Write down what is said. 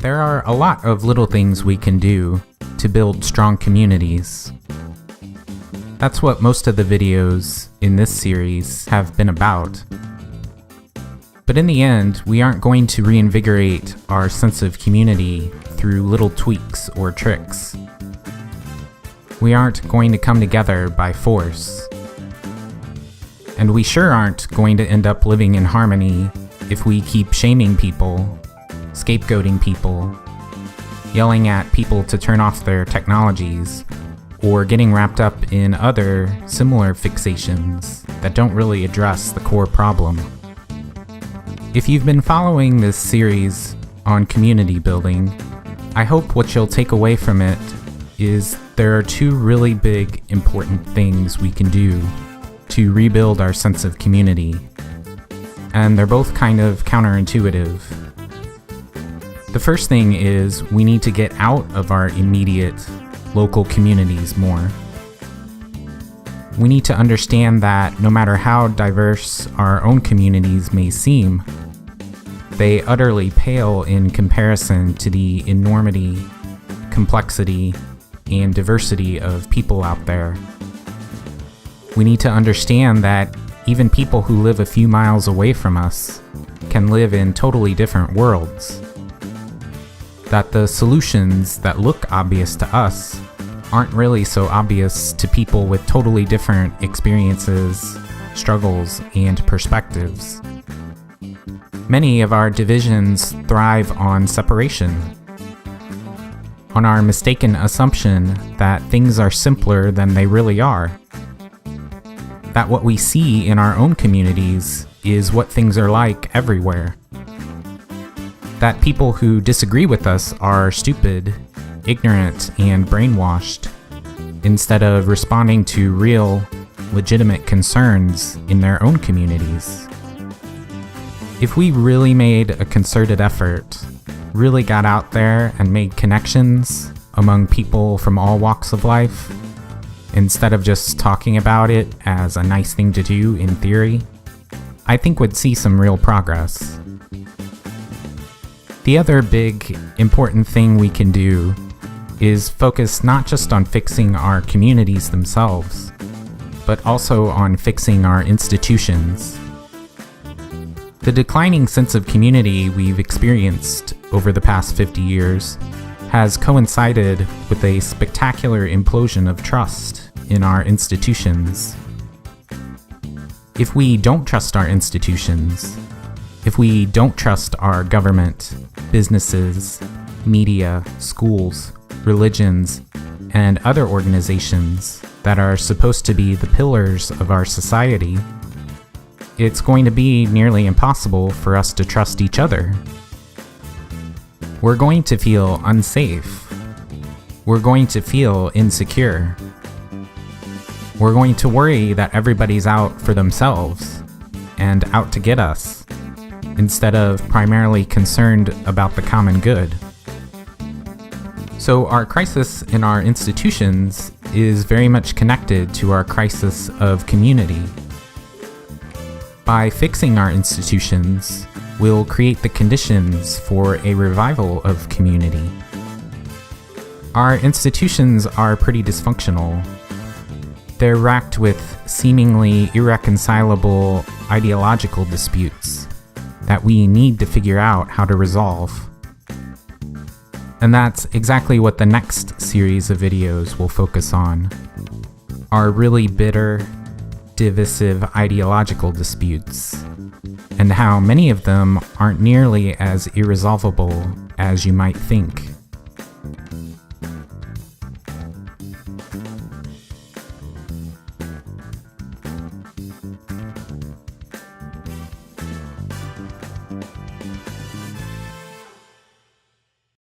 There are a lot of little things we can do to build strong communities. That's what most of the videos in this series have been about. But in the end, we aren't going to reinvigorate our sense of community through little tweaks or tricks. We aren't going to come together by force. And we sure aren't going to end up living in harmony if we keep shaming people, scapegoating people, yelling at people to turn off their technologies, or getting wrapped up in other similar fixations that don't really address the core problem. If you've been following this series on community building, I hope what you'll take away from it is there are two really big, important things we can do to rebuild our sense of community, and they're both kind of counterintuitive. The first thing is we need to get out of our immediate local communities more. We need to understand that no matter how diverse our own communities may seem, they utterly pale in comparison to the enormity, complexity, and diversity of people out there. We need to understand that even people who live a few miles away from us can live in totally different worlds. That the solutions that look obvious to us aren't really so obvious to people with totally different experiences, struggles, and perspectives. Many of our divisions thrive on separation, on our mistaken assumption that things are simpler than they really are, that what we see in our own communities is what things are like everywhere, that people who disagree with us are stupid, ignorant, and brainwashed, instead of responding to real, legitimate concerns in their own communities. If we really made a concerted effort, really got out there and made connections among people from all walks of life, instead of just talking about it as a nice thing to do in theory, I think we'd see some real progress. The other big, important thing we can do is focus not just on fixing our communities themselves, but also on fixing our institutions. The declining sense of community we've experienced over the past 50 years has coincided with a spectacular implosion of trust in our institutions. If we don't trust our institutions, if we don't trust our government, businesses, media, schools, religions, and other organizations that are supposed to be the pillars of our society, it's going to be nearly impossible for us to trust each other. We're going to feel unsafe. We're going to feel insecure. We're going to worry that everybody's out for themselves and out to get us, instead of primarily concerned about the common good. So our crisis in our institutions is very much connected to our crisis of community. By fixing our institutions, we'll create the conditions for a revival of community. Our institutions are pretty dysfunctional. They're racked with seemingly irreconcilable ideological disputes that we need to figure out how to resolve. And that's exactly what the next series of videos will focus on. Our really bitter, divisive ideological disputes, and how many of them aren't nearly as irresolvable as you might think.